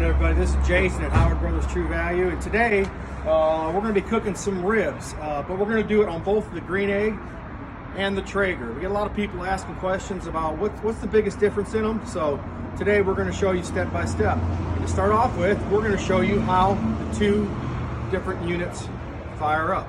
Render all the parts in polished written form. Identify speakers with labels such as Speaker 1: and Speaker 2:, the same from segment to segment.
Speaker 1: morning, everybody. This is Jason at Howard Brothers True Value, and today we're going to be cooking some ribs, but we're going to do it on both the green egg and the Traeger. We get a lot of people asking questions about what's the biggest difference in them, so today we're going to show you step by step. To start off with, we're going to show you how the two different units fire up.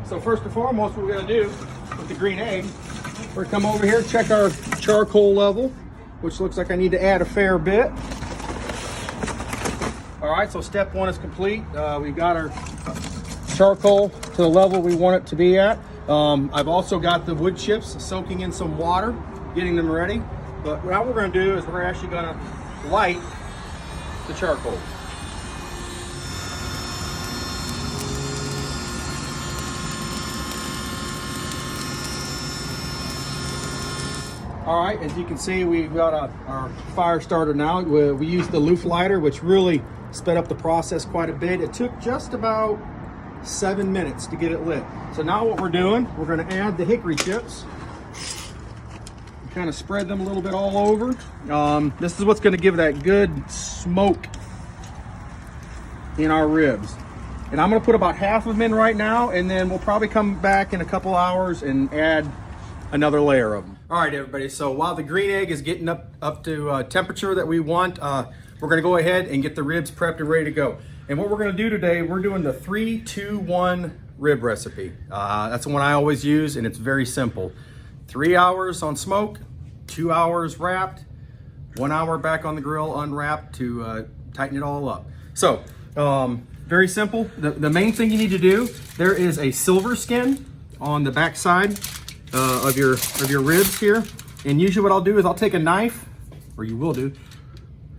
Speaker 1: So first and foremost, what we're going to do with the green egg, we're going to come over here, check our charcoal level, which looks like I need to add a fair bit. All right, so step one is complete. We've got our charcoal to the level we want it to be at. I've also got the wood chips soaking in some water, getting them ready. But what we're going to do is we're actually going to light the charcoal. All right, as you can see, we've got our fire starter now. We used the Duluth lighter, which really sped up the process quite a bit. It took just about 7 minutes to get it lit. So now what we're doing, we're going to add the hickory chips. Kind of spread them a little bit all over. This is what's going to give that good smoke in our ribs. And I'm going to put about half of them in right now, and then we'll probably come back in a couple hours and add another layer of them. All right, everybody, so while the green egg is getting up to temperature that we want, we're gonna go ahead and get the ribs prepped and ready to go. And what we're gonna do today, we're doing the 3-2-1 rib recipe. That's the one I always use, and it's very simple. 3 hours on smoke, 2 hours wrapped, 1 hour back on the grill unwrapped to tighten it all up. So, very simple. The main thing you need to do, there is a silver skin on the back side of your ribs here, and usually what I'll do is I'll take a knife, or you will do,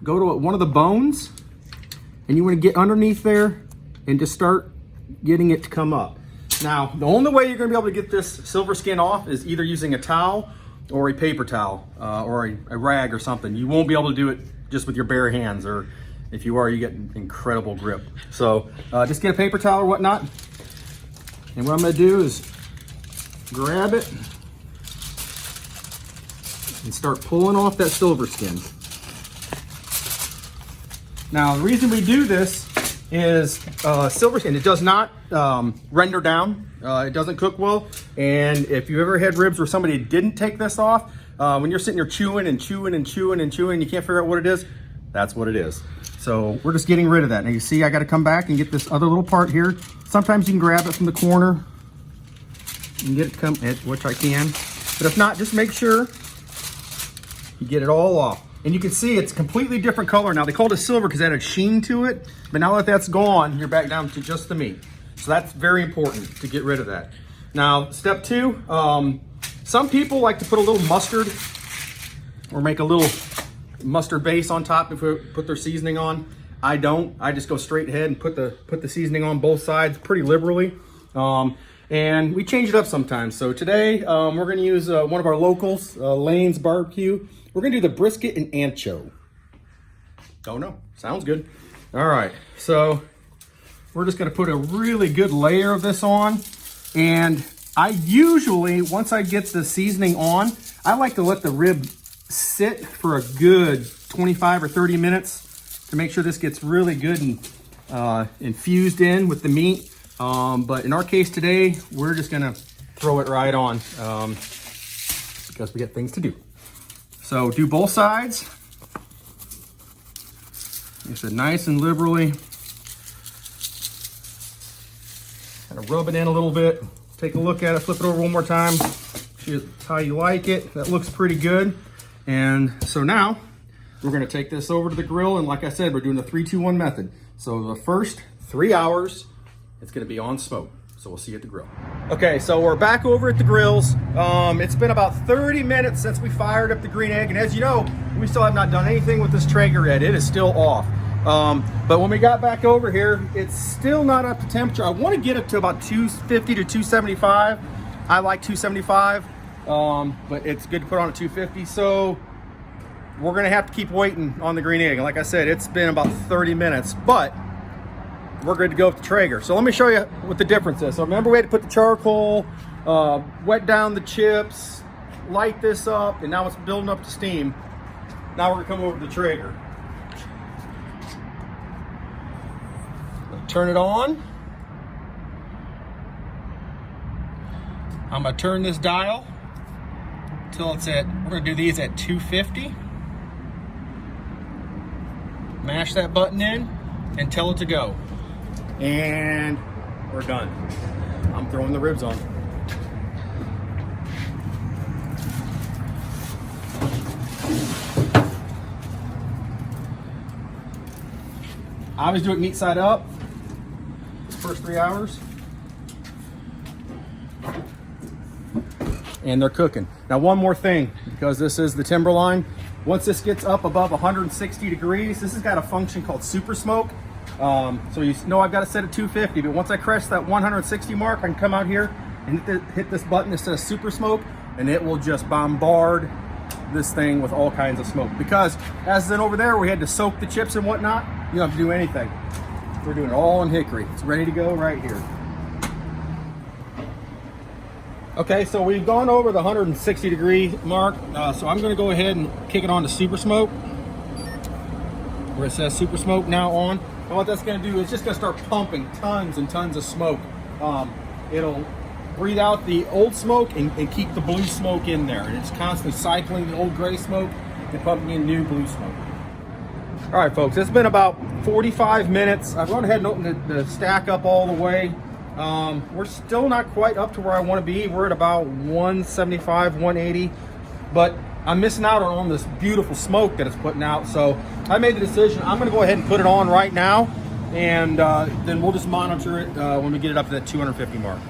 Speaker 1: go to one of the bones, and you want to get underneath there and just start getting it to come up. Now, the only way you're going to be able to get this silver skin off is either using a towel or a paper towel or a rag or something. You won't be able to do it just with your bare hands, or if you are, you get incredible grip. So just get a paper towel or whatnot, and what I'm going to do is grab it and start pulling off that silver skin. Now, the reason we do this is silver skin, it does not render down. It doesn't cook well. And if you've ever had ribs where somebody didn't take this off, when you're sitting there chewing and chewing and chewing and chewing, you can't figure out what it is, that's what it is. So we're just getting rid of that. Now you see I got to come back and get this other little part here. Sometimes you can grab it from the corner and get it which I can, but if not, just make sure you get it all off. And you can see it's a completely different color now. They called it silver because it had a sheen to it, but now that that's gone, you're back down to just the meat. So that's very important to get rid of that. Now, step two, some people like to put a little mustard or make a little mustard base on top before they put their seasoning on. I don't. I just go straight ahead and put the seasoning on both sides pretty liberally. And we change it up sometimes. So today, we're gonna use one of our locals, Lane's Barbecue. We're gonna do the brisket and ancho. Oh no, sounds good. All right, so we're just gonna put a really good layer of this on. And I usually, once I get the seasoning on, I like to let the rib sit for a good 25 or 30 minutes to make sure this gets really good and infused in with the meat. But in our case today, we're just gonna throw it right on because we got things to do. So do both sides. Like I said, nice and liberally. Kind of rub it in a little bit. Take a look at it, flip it over one more time. See how you like it. That looks pretty good. And so now we're gonna take this over to the grill, and like I said, we're doing the 3-2-1 method. So the first 3 hours, it's gonna be on smoke. So we'll see you at the grill. Okay, so we're back over at the grills. It's been about 30 minutes since we fired up the green egg. And as you know, we still have not done anything with this Traeger yet. It is still off. But when we got back over here, it's still not up to temperature. I wanna get it to about 250 to 275. I like 275, but it's good to put on at 250. So we're gonna have to keep waiting on the green egg. And like I said, it's been about 30 minutes, but we're good to go with the Traeger. So let me show you what the difference is. So remember, we had to put the charcoal, wet down the chips, light this up, and now it's building up to steam. Now we're gonna come over to the Traeger. turn it on. I'm gonna turn this dial till it's at, we're gonna do these at 250. Mash that button in and tell it to go. And we're done. I'm throwing the ribs on. I always do it meat side up, first 3 hours. And they're cooking. Now one more thing, because this is the Timberline, once this gets up above 160 degrees, this has got a function called super smoke. So you know I've got it set at 250, but once I crest that 160 mark, I can come out here and hit this button that says super smoke, and it will just bombard this thing with all kinds of smoke. Because as in over there, we had to soak the chips and whatnot, you don't have to do anything. We're doing it all in hickory. It's ready to go right here. Okay, so we've gone over the 160 degree mark, so I'm going to go ahead and kick it on to super smoke, where it says super smoke now on. And what that's going to do is just going to start pumping tons and tons of smoke. It'll breathe out the old smoke and keep the blue smoke in there, and it's constantly cycling the old gray smoke and pumping in new blue smoke. All right, folks, it's been about 45 minutes. I've gone ahead and opened the stack up all the way. We're still not quite up to where I want to be. We're at about 175, 180, but I'm missing out on this beautiful smoke that it's putting out. So I made the decision, I'm going to go ahead and put it on right now, and then we'll just monitor it when we get it up to that 250 mark.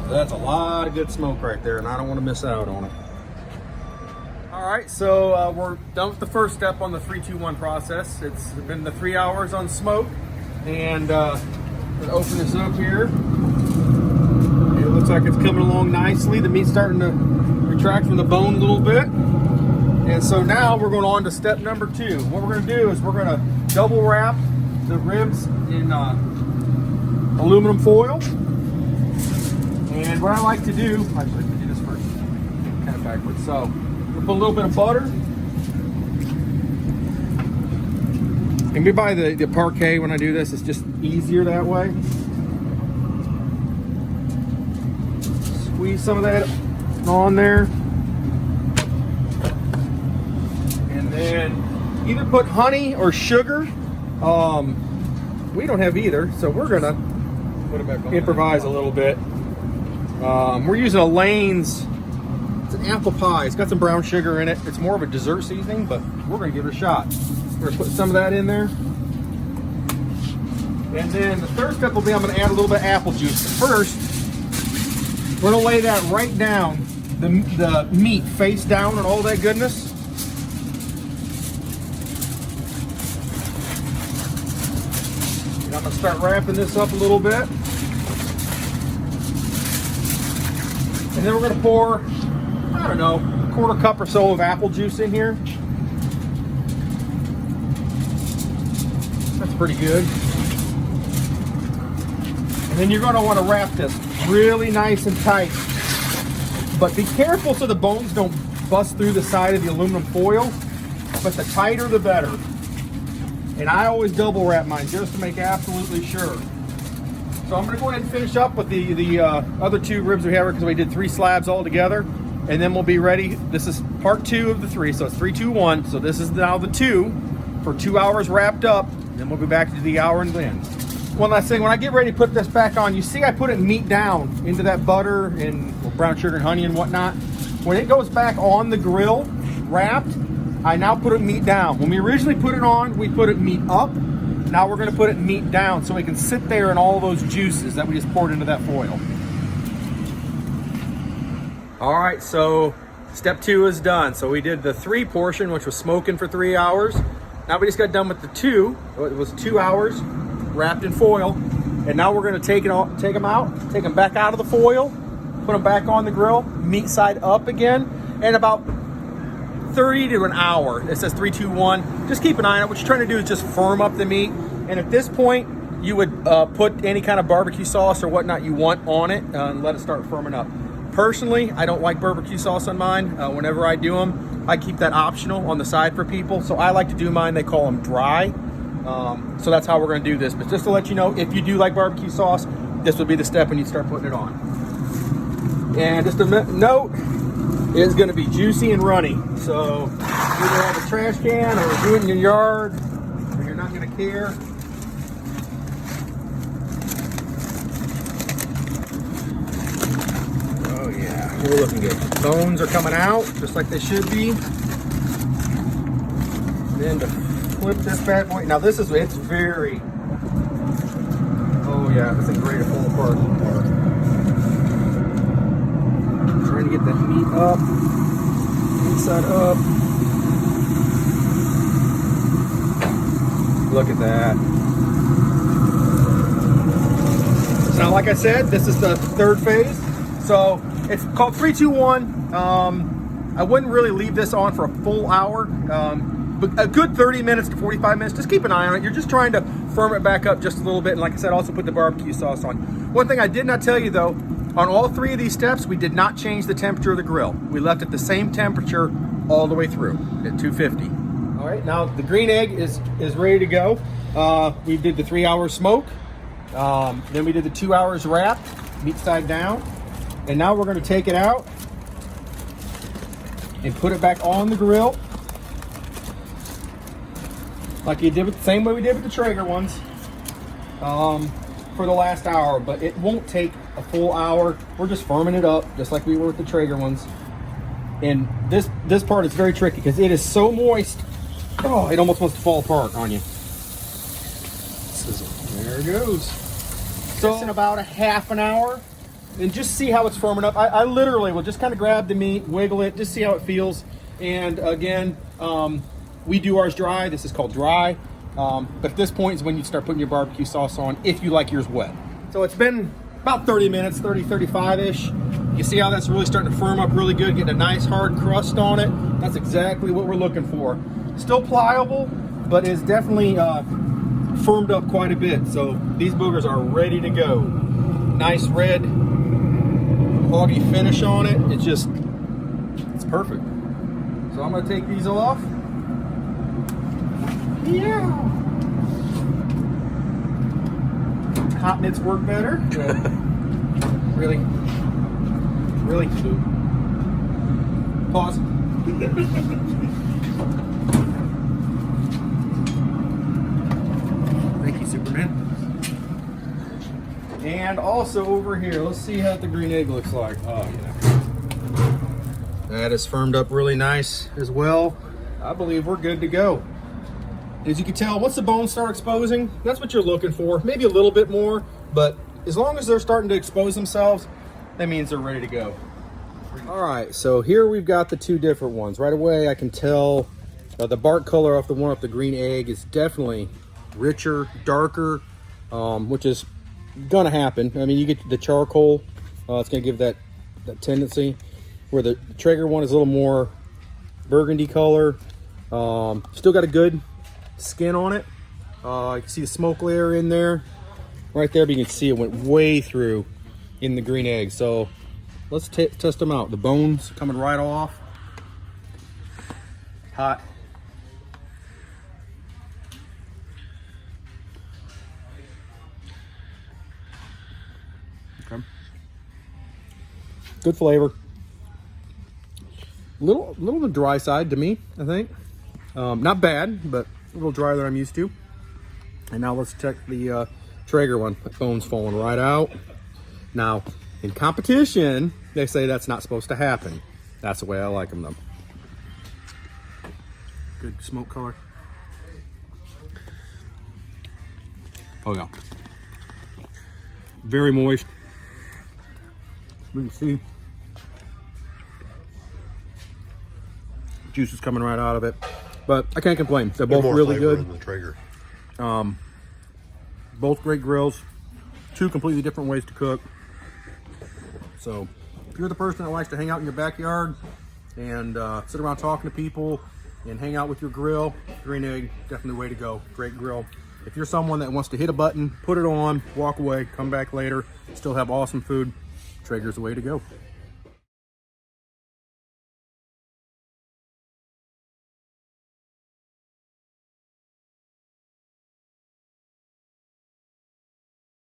Speaker 1: That's a lot of good smoke right there, and I don't want to miss out on it. All right, so we're done with the first step on the 3-2-1 process. It's been the 3 hours on smoke, and we're gonna open this up here. It looks like it's coming along nicely. The meat's starting to retract from the bone a little bit. And so now we're going on to step number 2. What we're gonna do is we're gonna double wrap the ribs in aluminum foil. And what I like to do, actually, let me do this first, kind of backwards. So we'll put a little bit of butter. And we buy the parquet when I do this. It's just easier that way. Squeeze some of that on there. And then either put honey or sugar. We don't have either, so we're gonna improvise a little bit. We're using a Lane's, it's an apple pie. It's got some brown sugar in it. It's more of a dessert seasoning, but we're gonna give it a shot. We're gonna put some of that in there. And then the third step will be I'm gonna add a little bit of apple juice. But first, we're gonna lay that right down, the meat face down and all that goodness. And I'm gonna start wrapping this up a little bit. And then we're gonna pour, I don't know, a quarter cup or so of apple juice in here. That's pretty good. And then you're gonna wanna wrap this really nice and tight. But be careful so the bones don't bust through the side of the aluminum foil. But the tighter, the better. And I always double wrap mine just to make absolutely sure. So I'm gonna go ahead and finish up with the other 2 ribs we have because we did 3 slabs all together, and then we'll be ready. This is part 2 of the 3, so it's 3, 2, 1. So this is now the 2 for 2 hours wrapped up. Then we'll be back to the hour and then. One last thing, when I get ready to put this back on, you see I put it meat down into that butter and brown sugar and honey and whatnot. When it goes back on the grill, wrapped, I now put it meat down. When we originally put it on, we put it meat up. Now we're gonna put it meat down so it can sit there in all those juices that we just poured into that foil. All right, so step 2 is done. So we did the 3 portion, which was smoking for 3 hours. Now we just got done with the 2. It was 2 hours wrapped in foil. And now we're gonna take them out, take them back out of the foil, put them back on the grill, meat side up again, and about 30 to an hour. It says 3, 2, 1. Just keep an eye on it. What you're trying to do is just firm up the meat. And at this point, you would put any kind of barbecue sauce or whatnot you want on it and let it start firming up. Personally, I don't like barbecue sauce on mine. Whenever I do them, I keep that optional on the side for people. So I like to do mine, they call them dry. So that's how we're gonna do this. But just to let you know, if you do like barbecue sauce, this would be the step when you start putting it on. And just a note, it's gonna be juicy and runny. So either have a trash can or do it in your yard, or you're not gonna care. Oh yeah, we're looking good. Bones are coming out just like they should be. Then to flip this bad boy. Now it's very, oh yeah, this thing's ready to fall apart. Trying to get that meat up, inside up. Look at that. So like I said, this is the third phase. So it's called 3, 2, 1. I wouldn't really leave this on for a full hour. But a good 30 minutes to 45 minutes, just keep an eye on it. You're just trying to firm it back up just a little bit. And like I said, also put the barbecue sauce on. One thing I did not tell you though, on all 3 of these steps, we did not change the temperature of the grill. We left it the same temperature all the way through at 250. All right, now the green egg is ready to go. We did the 3 hour smoke. Then we did the 2 hours wrap, meat side down. And now we're gonna take it out and put it back on the grill. Like you did with the same way we did with the Traeger ones for the last hour, but it won't take a full hour. We're just firming it up just like we were with the Traeger ones. And this part is very tricky because it is so moist. Oh, it almost wants to fall apart on you. There it goes. So in about a half an hour, and just see how it's firming up. I literally will just kind of grab the meat, wiggle it, just see how it feels. And again, we do ours dry. This is called dry. But at this point is when you start putting your barbecue sauce on if you like yours wet. So it's been about 30 minutes, 30, 35-ish. You see how that's really starting to firm up really good, getting a nice hard crust on it. That's exactly what we're looking for. Still pliable, but it's definitely firmed up quite a bit. So these boogers are ready to go. Nice red, hoggy finish on it. It's perfect. So I'm gonna take these off. Yeah. Hot mitts work better. Really cute. Pause. Thank you, Superman. And also over here, let's see how the green egg looks like. Oh yeah. That is firmed up really nice as well. I believe we're good to go. As you can tell, once the bones start exposing, that's what you're looking for. Maybe a little bit more, but as long as they're starting to expose themselves, that means they're ready to go. All right, so here we've got the 2 different ones. Right away, I can tell the bark color off the one off the green egg is definitely richer, darker, which is gonna happen. I mean, you get the charcoal, it's gonna give that tendency, where the Traeger one is a little more burgundy color. Still got a good skin on it. You can see the smoke layer in there right there, but you can see it went way through in the green egg. So let's test them out. The bones coming right off. Hot. Okay. Good flavor. Little on the dry side to me, I think. Not bad, but a little drier than I'm used to. And now let's check the Traeger one. That bone's falling right out. Now, in competition, they say that's not supposed to happen. That's the way I like them though. Good smoke color. Oh yeah. Very moist. You can see juice is coming right out of it. But I can't complain. They're both really good.
Speaker 2: In the Traeger.
Speaker 1: Both great grills. 2 completely different ways to cook. So if you're the person that likes to hang out in your backyard and sit around talking to people and hang out with your grill, green egg, definitely the way to go. Great grill. If you're someone that wants to hit a button, put it on, walk away, come back later, still have awesome food, Traeger's the way to go.